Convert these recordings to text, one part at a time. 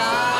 time.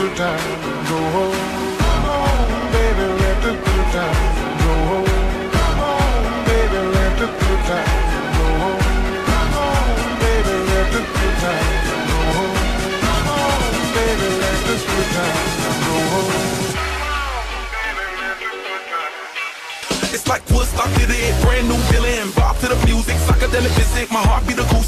Good time go home. Come on, baby, let the good time go home. Come on, baby, let the good time go home. Come on, baby, let the good time go home. Come on, baby, let the good time go home. It's like Woodstock to the brand new Billy and Bob to the music, psychedelic physics, my heart beat acoustic.